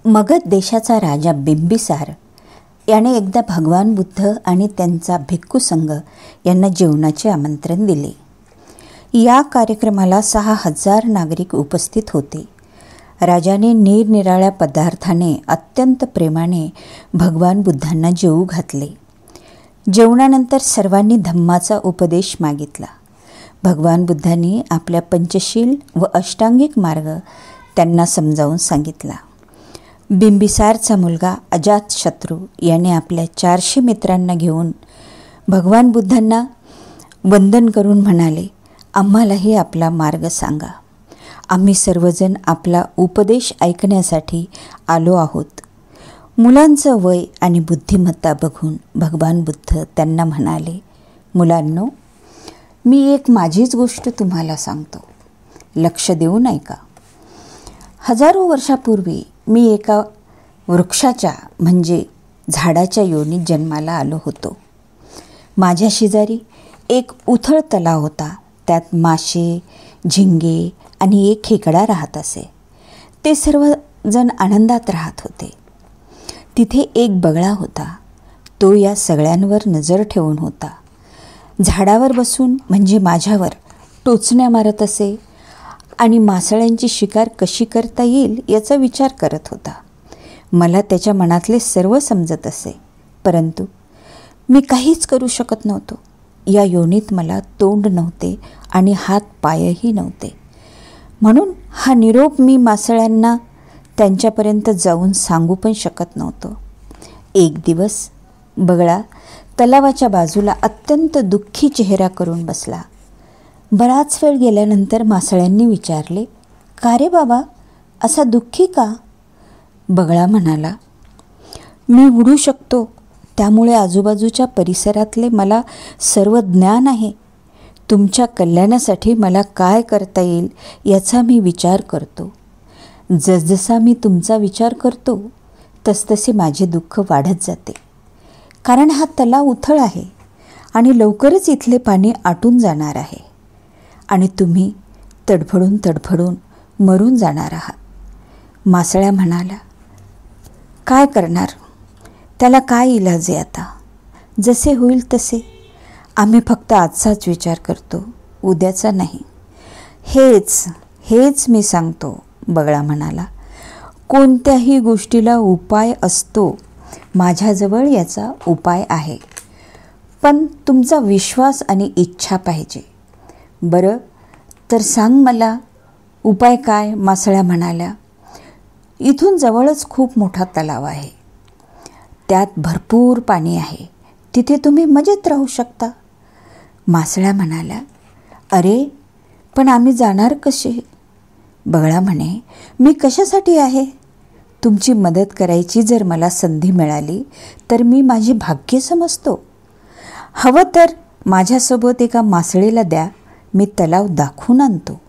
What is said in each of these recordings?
मगध देशाचा राजा बिंबिसार याने एकदा भगवान बुद्ध आणि त्यांचा भिक्खू संघ यांना जेवणाचे आमंत्रण दिले. या कार्यक्रमाला 6,000 नागरिक उपस्थित होते. राजाने निरनिराळ्या पदार्थाने अत्यंत प्रेमाने भगवान बुद्धांना जेवू घातले. जेवणानंतर सर्वांनी धम्माचा उपदेश मागितला. भगवान बुद्धांनी आपल्या पंचशील व अष्टांगिक मार्ग त्यांना समजावून सांगितला. बिंबिसारचा मुलगा अजातशत्रू याने आपल्या 400 मित्रांना घेऊन भगवान बुद्धांना वंदन करून म्हणाले, आम्हालाही आपला मार्ग सांगा. आम्ही सर्वजण आपला उपदेश ऐकण्यासाठी आलो आहोत. मुलांचं वय आणि बुद्धिमत्ता बघून भगवान बुद्ध त्यांना म्हणाले, मुलांनो, मी एक माझीच गोष्ट तुम्हाला सांगतो. लक्ष देऊन ऐका. हजारो वर्षापूर्वी मी एका वृक्षाच्या म्हणजे झाडाच्या योनीत जन्माला आलो होतो. माझ्या शेजारी एक उथळ तलाव होता. त्यात मासे, झिंगे आणि एक खेकडा राहत असे. ते सर्वजण आनंदात राहत होते. तिथे एक बगळा होता. तो या सगळ्यांवर नजर ठेवून होता. झाडावर बसून म्हणजे माझ्यावर टोचण्या मारत असे आणि मासळ्यांची शिकार कशी करता येईल याचा विचार करत होता. मला त्याच्या मनातले सर्व समजत असे, परंतु मी काहीच करू शकत नव्हतो. या योनीत मला तोंड नव्हते आणि हात पायही नव्हते. म्हणून हा निरोप मी मासळ्यांना त्यांच्यापर्यंत जाऊन सांगू पण शकत नव्हतो. एक दिवस बगळा तलावाच्या बाजूला अत्यंत दुःखी चेहरा करून बसला. बराच वेळ गेल्यानंतर मासळ्यांनी विचारले, का रे बाबा, असा दुःखी का? बगळा म्हणाला, मी उडू शकतो, त्यामुळे आजूबाजूच्या परिसरातले मला सर्व ज्ञान आहे. तुमच्या कल्याणासाठी मला काय करता येईल याचा मी विचार करतो. जसजसा मी तुमचा विचार करतो तसतसे माझे दुःख वाढत जाते. कारण हा तलाव उथळ आहे आणि लवकरच इथले पाणी आटून जाणार आहे आणि तुम्ही तडफडून मरून जाणार आहात. मासळ्या म्हणाल्या, काय करणार? त्याला काय इलाज आहे आता? जसे होईल तसे. आम्ही फक्त आजचाच विचार करतो, उद्याचा नाही. हेच मी सांगतो, बगळा म्हणाला. कोणत्याही गोष्टीला उपाय असतो. माझ्याजवळ याचा उपाय आहे, पण तुमचा विश्वास आणि इच्छा पाहिजे. बरं, तर सांग मला उपाय काय? मासळ्या म्हणाल्या. इथून जवळच खूप मोठा तलाव आहे. त्यात भरपूर पाणी आहे. तिथे तुम्ही मजेत राहू शकता. मासळ्या म्हणाल्या, अरे पण आम्ही जाणार कसे? बगळा म्हणे, मी कशासाठी आहे? तुमची मदत करायची जर मला संधी मिळाली तर मी माझे भाग्य समजतो. हवं तर माझ्यासोबत एका मासळीला द्या, मी तलाव दाखवून आणतो.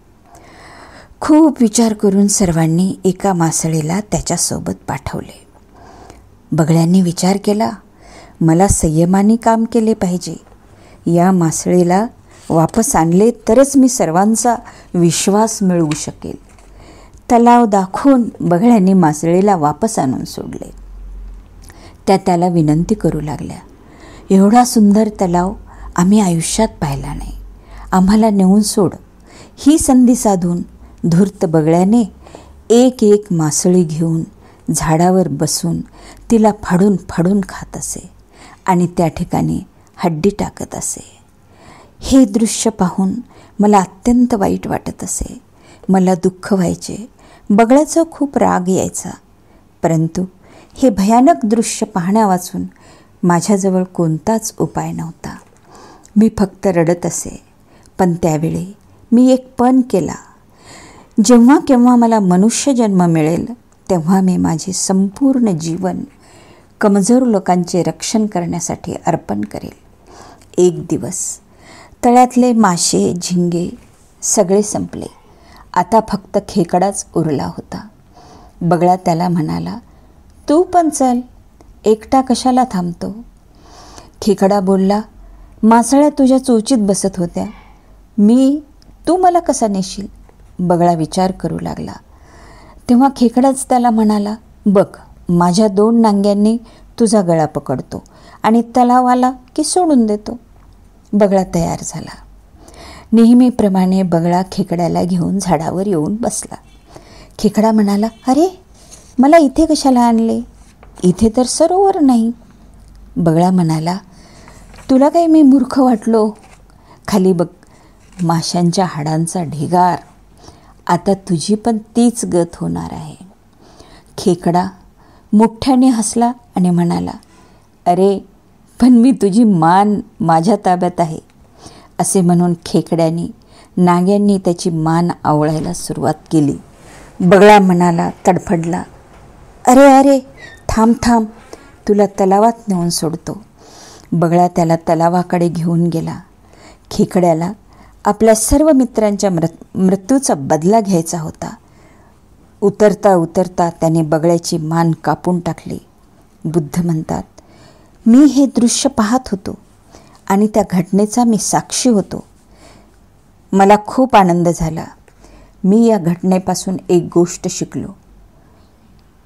खूप विचार करून सर्वांनी एका मासळीला त्याच्यासोबत पाठवले. बगळ्यांनी विचार केला, मला संयमाने काम केले पाहिजे. या मासळीला वापस आणले तरच मी सर्वांचा विश्वास मिळवू शकेल. तलाव दाखवून बगळ्यांनी मासळीला वापस आणून सोडले. त्याला विनंती करू लागल्या, एवढा सुंदर तलाव आम्ही आयुष्यात पाहिला नाही. आम्हाला नेऊन सोड. ही संधी साधून धूर्त बगळ्याने एक मासळी घेऊन झाडावर बसून तिला फाडून खात असे आणि त्या ठिकाणी हड्डी टाकत असे. हे दृश्य पाहून मला अत्यंत वाईट वाटत असे. मला दुःख व्हायचे. बगळ्याचा खूप राग यायचा. परंतु हे भयानक दृश्य पाहण्यावाचून माझ्याजवळ कोणताच उपाय नव्हता. मी फक्त रडत असे. पण त्यावेळी मी एक पण केला. जेव्हा केव्हा मला मनुष्य जन्म मिळेल तेव्हा मी माझे संपूर्ण जीवन कमजोर लोकांचे रक्षण करण्यासाठी अर्पण करेल. एक दिवस तळ्यातले मासे, झिंगे सगळे संपले. आता फक्त खेकडाच उरला होता. बगळा त्याला म्हणाला, तू पण चल, एकटा कशाला थांबतो? खेकडा बोलला, मासळ्या तुझ्या चोचीत बसत होत्या, तू मला कसा नेशील? बगळा विचार करू लागला. तेव्हा खेकडाच त्याला म्हणाला, बघ, माझ्या 2 नांग्यांनी तुझा गळा पकडतो आणि तलाव आला की सोडून देतो. बगळा तयार झाला. नेहमीप्रमाणे बगळा खेकड्याला घेऊन झाडावर येऊन बसला. खेकडा म्हणाला, अरे, मला इथे कशाला आणले? इथे तर सरोवर नाही. बगळा म्हणाला, तुला काही मी मूर्ख वाटलो? खाली बघ, माशांच्या हाडांचा ढिगार. आता तुझी पण तीच गत होणार आहे. खेकडा मोठ्याने हसला आणि म्हणाला, अरे, पण मी तुझी मान माझ्या ताब्यात आहे. असे म्हणून खेकड्याने नाग्यांनी त्याची मान आवळायला सुरुवात केली. बगळा म्हणाला, तडफडला, अरे अरे, थांब थांब, तुला तलावात नेऊन सोडतो. बगळा त्याला तलावाकडे घेऊन गेला. खेकड्याला आपल्या सर्व मित्रांच्या मृत्यूचा बदला घ्यायचा होता. उतरता उतरता त्याने बगळ्याची मान कापून टाकली. बुद्ध म्हणतात, मी हे दृश्य पाहत होतो आणि त्या घटनेचा मी साक्षी होतो. मला खूप आनंद झाला. मी या घटनेपासून एक गोष्ट शिकलो.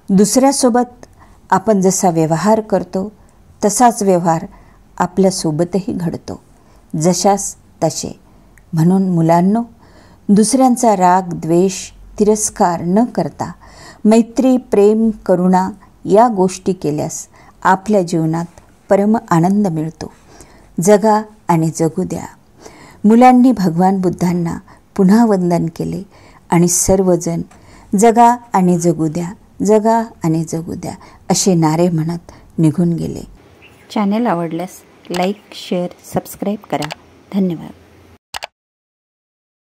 दुसऱ्यासोबत आपण जसा व्यवहार करतो तसाच व्यवहार आपल्यासोबतही घडतो, जशास तसे. म्हणून मुलांनो, दुसऱ्यांचा राग, द्वेष, तिरस्कार न करता मैत्री, प्रेम, करुणा या गोष्टी केल्यास आपल्या जीवनात परम आनंद मिळतो. जगा आणि जगू द्या. मुलांनी भगवान बुद्धांना पुन्हा वंदन केले आणि सर्वजण जगा आणि जगू द्या, जगा आणि जगू द्या असे नारे म्हणत निघून गेले. चॅनेल आवडल्यास लाईक, शेअर, सबस्क्राईब करा. धन्यवाद.